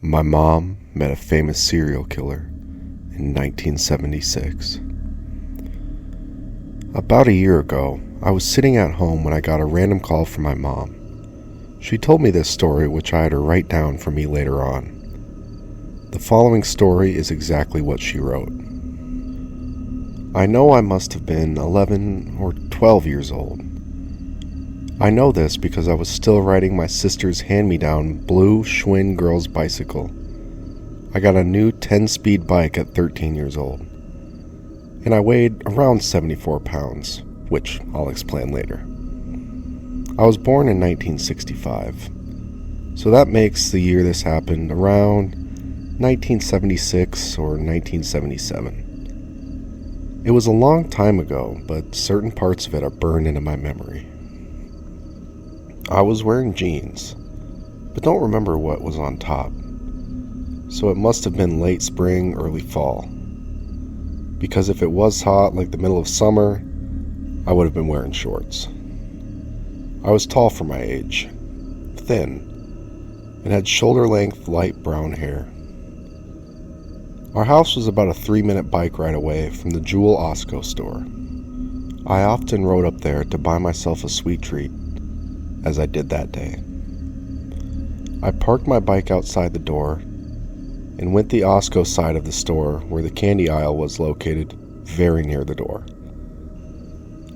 My mom met a famous serial killer in 1976. About a year ago, I was sitting at home when I got a random call from my mom. She told me this story, which I had her write down for me later on. The following story is exactly what she wrote. I know I must have been 11 or 12 years old. I know this because I was still riding my sister's hand-me-down blue Schwinn girls bicycle. I got a new 10-speed bike at 13 years old, and I weighed around 74 pounds, which I'll explain later. I was born in 1965, so that makes the year this happened around 1976 or 1977. It was a long time ago, but certain parts of it are burned into my memory. I was wearing jeans, but don't remember what was on top, so it must have been late spring, early fall. Because if it was hot, like the middle of summer, I would have been wearing shorts. I was tall for my age, thin, and had shoulder-length light brown hair. Our house was about a 3-minute bike ride away from the Jewel Osco store. I often rode up there to buy myself a sweet treat, as I did that day. I parked my bike outside the door and went the Osco side of the store where the candy aisle was located, very near the door.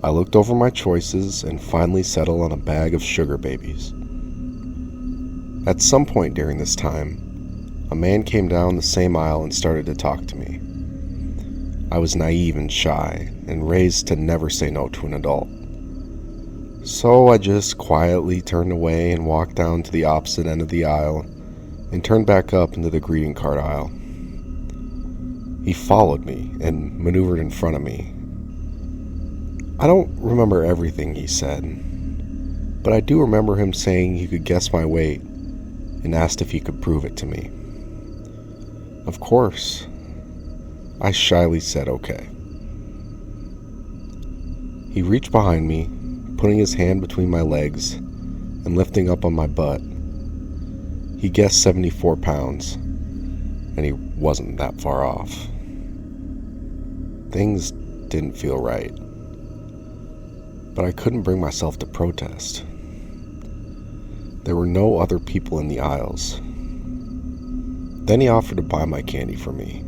I looked over my choices and finally settled on a bag of sugar babies. At some point during this time, a man came down the same aisle and started to talk to me. I was naive and shy and raised to never say no to an adult. So I just quietly turned away and walked down to the opposite end of the aisle and turned back up into the greeting card aisle. He followed me and maneuvered in front of me. I don't remember everything he said, but I do remember him saying he could guess my weight and asked if he could prove it to me. Of course, I shyly said okay. He reached behind me, putting his hand between my legs and lifting up on my butt. He guessed 74 pounds, and he wasn't that far off. Things didn't feel right, but I couldn't bring myself to protest. There were no other people in the aisles. Then he offered to buy my candy for me.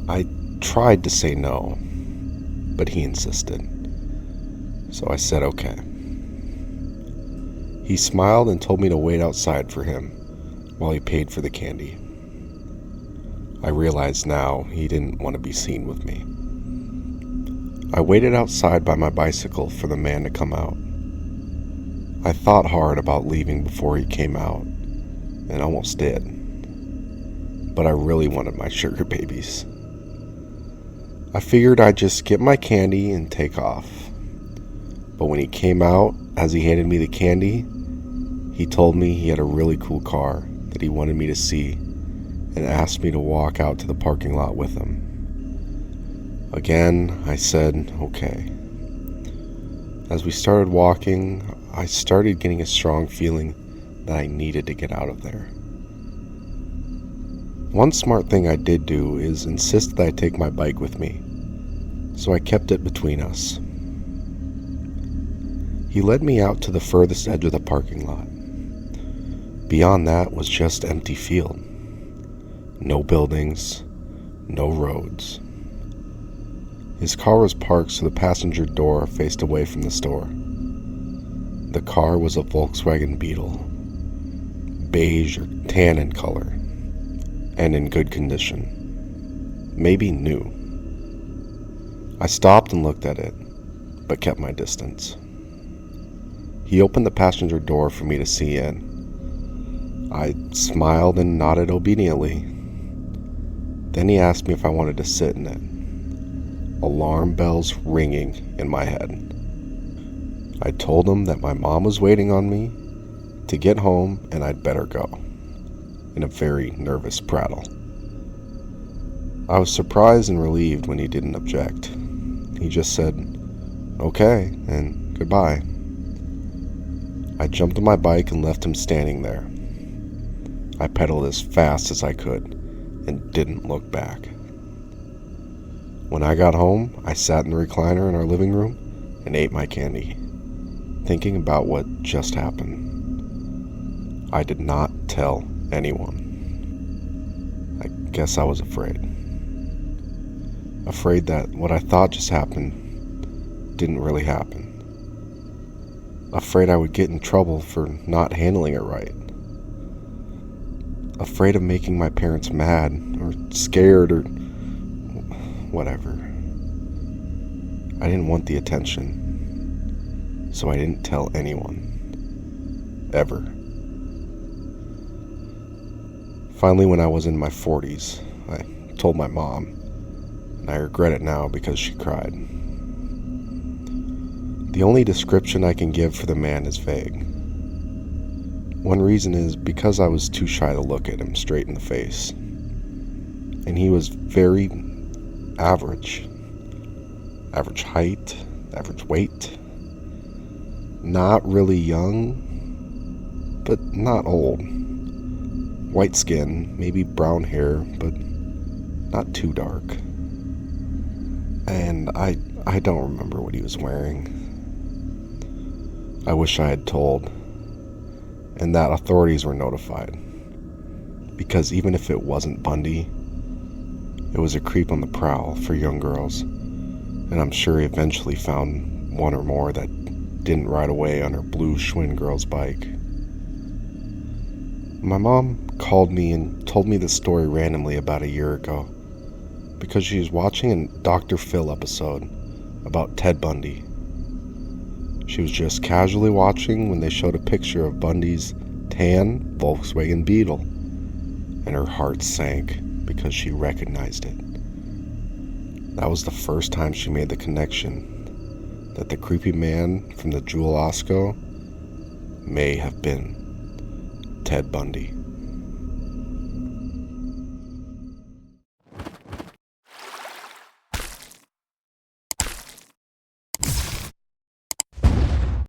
I tried to say no, but he insisted. So I said okay. He smiled and told me to wait outside for him while he paid for the candy. I realized now he didn't want to be seen with me. I waited outside by my bicycle for the man to come out. I thought hard about leaving before he came out, and almost did. But I really wanted my sugar babies. I figured I'd just get my candy and take off. But when he came out, as he handed me the candy, he told me he had a really cool car that he wanted me to see and asked me to walk out to the parking lot with him. Again, I said okay. As we started walking, I started getting a strong feeling that I needed to get out of there. One smart thing I did do is insist that I take my bike with me, so I kept it between us. He led me out to the furthest edge of the parking lot. Beyond that was just empty field. No buildings, no roads. His car was parked so the passenger door faced away from the store. The car was a Volkswagen Beetle, beige or tan in color, and in good condition, maybe new. I stopped and looked at it, but kept my distance. He opened the passenger door for me to see in. I smiled and nodded obediently. Then he asked me if I wanted to sit in it. Alarm bells ringing in my head. I told him that my mom was waiting on me to get home and I'd better go, in a very nervous prattle. I was surprised and relieved when he didn't object. He just said, okay, and goodbye. I jumped on my bike and left him standing there. I pedaled as fast as I could and didn't look back. When I got home, I sat in the recliner in our living room and ate my candy, thinking about what just happened. I did not tell anyone. I guess I was afraid. Afraid that what I thought just happened didn't really happen. Afraid I would get in trouble for not handling it right. Afraid of making my parents mad or scared or whatever. I didn't want the attention, so I didn't tell anyone. Ever. Finally, when I was in my 40s, I told my mom, and I regret it now because she cried. The only description I can give for the man is vague. One reason is because I was too shy to look at him straight in the face. And he was very average. Average height, average weight. Not really young, but not old. White skin, maybe brown hair, but not too dark. And I don't remember what he was wearing. I wish I had told, and that authorities were notified. Because even if it wasn't Bundy, it was a creep on the prowl for young girls, and I'm sure he eventually found one or more that didn't ride away on her blue Schwinn girl's bike. My mom called me and told me this story randomly about a year ago because she was watching a Dr. Phil episode about Ted Bundy. She was just casually watching when they showed a picture of Bundy's tan Volkswagen Beetle, and her heart sank because she recognized it. That was the first time she made the connection that the creepy man from the Jewel Osco may have been Ted Bundy.